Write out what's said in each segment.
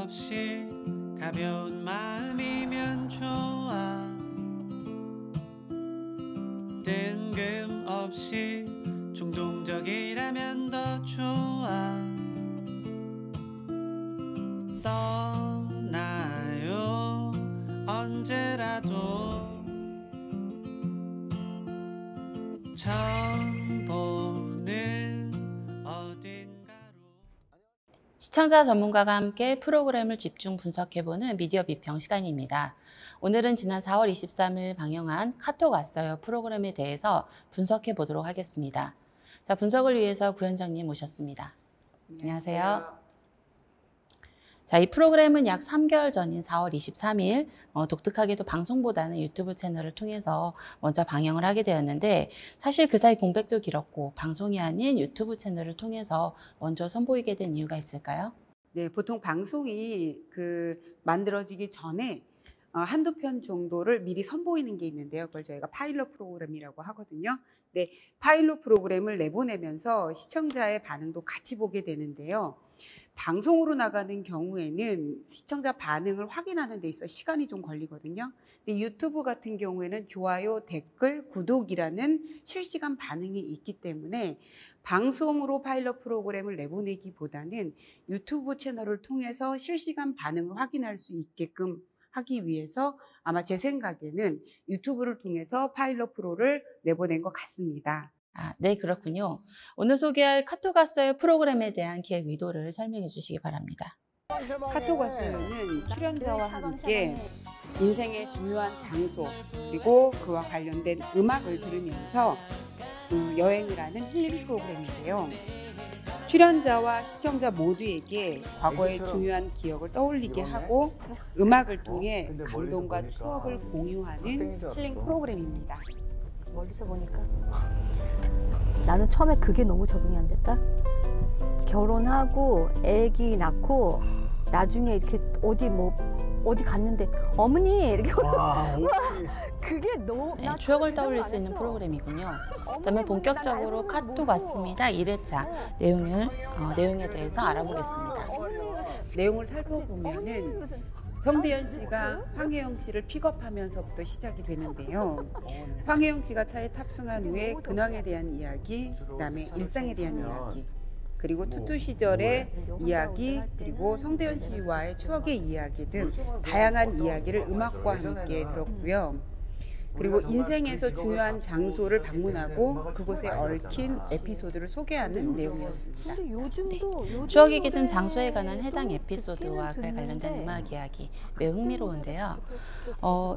없이 가벼운 마음이면 좋아. 뜬금없이 충동적이라면 더 좋아. 떠나요 언제라도 처음 보는 어딘가로. 시청자 전문가가 함께 프로그램을 집중 분석해보는 미디어 비평 시간입니다. 오늘은 지난 4월 23일 방영한 카톡 왔어요 프로그램에 대해서 분석해 보도록 하겠습니다. 자, 분석을 위해서 구현장님 모셨습니다. 안녕하세요. 자, 이 프로그램은 약 3개월 전인 4월 23일 독특하게도 방송보다는 유튜브 채널을 통해서 먼저 방영을 하게 되었는데, 사실 그 사이 공백도 길었고 방송이 아닌 유튜브 채널을 통해서 먼저 선보이게 된 이유가 있을까요? 네, 보통 방송이 만들어지기 전에 한두 편 정도를 미리 선보이는 게 있는데요. 그걸 저희가 파일럿 프로그램이라고 하거든요. 네, 파일럿 프로그램을 내보내면서 시청자의 반응도 같이 보게 되는데요. 방송으로 나가는 경우에는 시청자 반응을 확인하는 데 있어 시간이 좀 걸리거든요. 근데 유튜브 같은 경우에는 좋아요, 댓글, 구독이라는 실시간 반응이 있기 때문에 방송으로 파일럿 프로그램을 내보내기보다는 유튜브 채널을 통해서 실시간 반응을 확인할 수 있게끔 하기 위해서 아마 제 생각에는 유튜브를 통해서 파일럿 프로를 내보낸 것 같습니다. 네, 그렇군요. 오늘 소개할 카톡 왔어요 프로그램에 대한 기획 의도를 설명해 주시기 바랍니다. 카톡 왔어요는 출연자와 함께 인생의 중요한 장소 그리고 그와 관련된 음악을 들으면서 여행을 하는 힐링 프로그램인데요. 출연자와 시청자 모두에게 과거의 중요한 기억을 떠올리게 하고 음악을 통해 감동과 추억을 공유하는 힐링 프로그램입니다. 멀리서 보니까 나는 처음에 그게 너무 적응이 안 됐다. 결혼하고 아기 낳고 나중에 이렇게 어디 갔는데 어머니 이렇게 그게 너무 네, 추억을 떠올릴 수 있는 프로그램이군요. 그다음에 본격적으로 카톡 왔습니다 1회차 내용에 대해서 알아보겠습니다. 내용을 살펴보면은 성대현 씨가 황혜영 씨를 픽업하면서부터 시작이 되는데요. 황혜영 씨가 차에 탑승한 후에 근황에 대한 이야기, 그다음에 일상에 대한 이야기, 그리고 투투 시절의 이야기, 그리고 성대현 씨와의 추억의 이야기 등 다양한 이야기를 음악과 함께 들었고요. 그리고 인생에서 중요한 장소를 방문하고 그곳에 얽힌 에피소드를 소개하는 내용이었습니다. 네, 추억이 깃든 장소에 관한 해당 에피소드와 그에 관련된 음악 이야기 매우 흥미로운데요.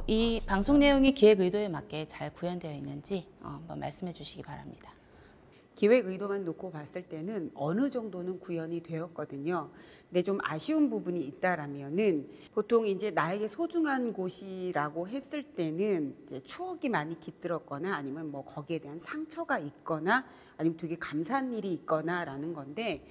이 방송 내용이 기획 의도에 맞게 잘 구현되어 있는지 한번 말씀해 주시기 바랍니다. 기획 의도만 놓고 봤을 때는 어느 정도는 구현이 되었거든요. 근데 좀 아쉬운 부분이 있다라면은 보통 이제 나에게 소중한 곳이라고 했을 때는 이제 추억이 많이 깃들었거나 아니면 뭐 거기에 대한 상처가 있거나 아니면 되게 감사한 일이 있거나라는 건데,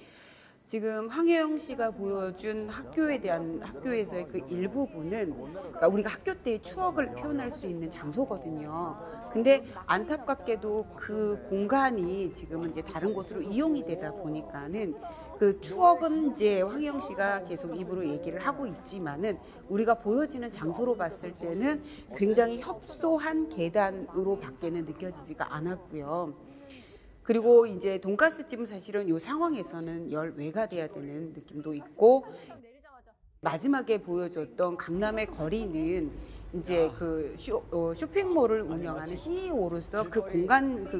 지금 황혜영 씨가 보여준 학교에서의 그 일부분은 그러니까 우리가 학교 때의 추억을 표현할 수 있는 장소거든요. 근데 안타깝게도 그 공간이 지금은 이제 다른 곳으로 이용이 되다 보니까는 그 추억은 이제 황혜영 씨가 계속 입으로 얘기를 하고 있지만은 우리가 보여지는 장소로 봤을 때는 굉장히 협소한 계단으로 밖에는 느껴지지가 않았고요. 그리고 이제 돈가스 집은 사실은 이 상황에서는 열외가 돼야 되는 느낌도 있고, 마지막에 보여줬던 강남의 거리는 이제 그 쇼핑몰을 운영하는 CEO로서 그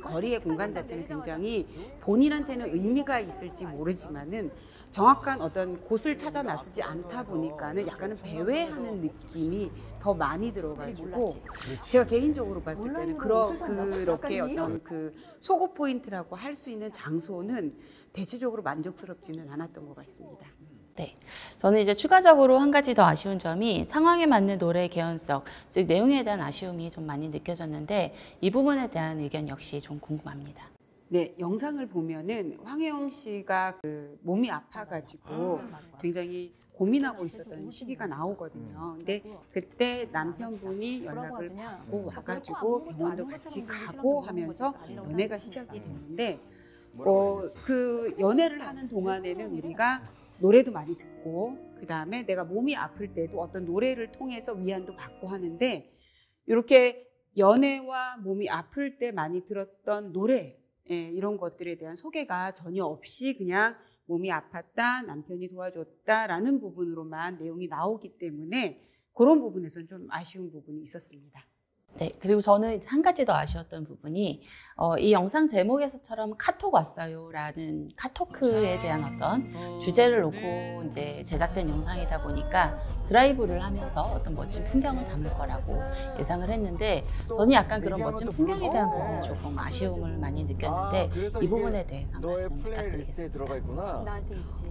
거리의 공간 자체는 굉장히 본인한테는 의미가 있을지 모르지만은 정확한 어떤 곳을 찾아 나서지 않다 보니까는 약간은 배회하는 느낌이 더 많이 들어가지고, 제가 개인적으로 봤을 때는 그렇게 어떤 그 소구 포인트라고 할 수 있는 장소는 대체적으로 만족스럽지는 않았던 것 같습니다. 네, 저는 이제 추가적으로 한 가지 더 아쉬운 점이 상황에 맞는 노래의 개연성, 즉 내용에 대한 아쉬움이 좀 많이 느껴졌는데, 이 부분에 대한 의견 역시 좀 궁금합니다. 네, 영상을 보면은 황혜영 씨가 그 몸이 아파가지고 굉장히 고민하고 있었던 시기가 나오거든요. 근데 그때 남편분이 연락을 받고 와가지고 병원도 같이 가고 하면서 연애가 시작이 됐는데, 그 연애를 하는 동안에는 우리가 노래도 많이 듣고 그다음에 내가 몸이 아플 때도 어떤 노래를 통해서 위안도 받고 하는데 이렇게 연애와 몸이 아플 때 많이 들었던 노래 이런 것들에 대한 소개가 전혀 없이 그냥 몸이 아팠다, 남편이 도와줬다라는 부분으로만 내용이 나오기 때문에 그런 부분에서는 좀 아쉬운 부분이 있었습니다. 네, 그리고 저는 한 가지 더 아쉬웠던 부분이 이 영상 제목에서처럼 카톡 왔어요라는 카토크에 대한 어떤 주제를 놓고 이제 제작된 영상이다 보니까 드라이브를 하면서 어떤 멋진 풍경을 담을 거라고 예상을 했는데 저는 약간 그런 멋진 풍경에 대한 부분에 조금 아쉬움을 많이 느꼈는데 이 부분에 대해서 말씀 부탁드리겠습니다. 나한테 있지.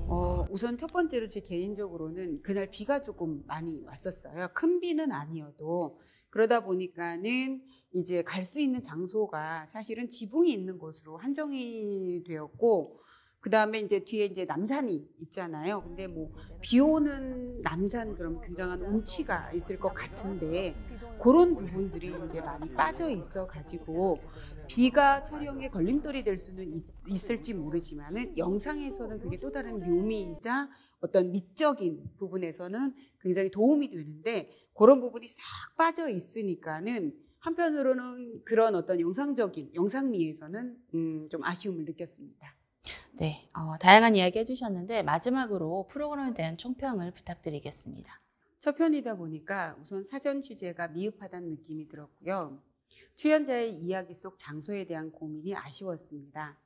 우선 첫 번째로 제 개인적으로는 그날 비가 조금 많이 왔었어요. 큰 비는 아니어도 그러다 보니까는 이제 갈 수 있는 장소가 사실은 지붕이 있는 곳으로 한정이 되었고 그 다음에 이제 뒤에 이제 남산이 있잖아요. 근데 뭐 비 오는 남산 그럼 굉장한 운치가 있을 것 같은데 그런 부분들이 이제 많이 빠져 있어 가지고 비가 촬영에 걸림돌이 될 수는 있을지 모르지만은 영상에서는 그게 또 다른 묘미이자 어떤 미적인 부분에서는 굉장히 도움이 되는데 그런 부분이 싹 빠져 있으니까는 한편으로는 그런 어떤 영상적인 영상미에서는 좀 아쉬움을 느꼈습니다. 네, 다양한 이야기 해주셨는데 마지막으로 프로그램에 대한 총평을 부탁드리겠습니다. 첫 편이다 보니까 우선 사전 취재가 미흡하다는 느낌이 들었고요. 출연자의 이야기 속 장소에 대한 고민이 아쉬웠습니다.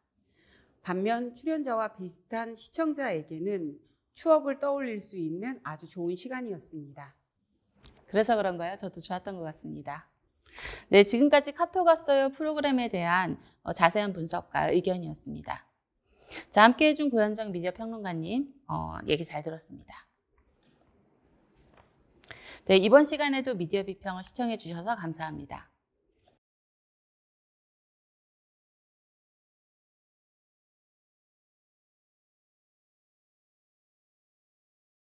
반면 출연자와 비슷한 시청자에게는 추억을 떠올릴 수 있는 아주 좋은 시간이었습니다. 그래서 그런가요? 저도 좋았던 것 같습니다. 네, 지금까지 카톡 왔어요 프로그램에 대한 자세한 분석과 의견이었습니다. 자, 함께 해준 구현정 미디어 평론가님, 얘기 잘 들었습니다. 네, 이번 시간에도 미디어 비평을 시청해 주셔서 감사합니다.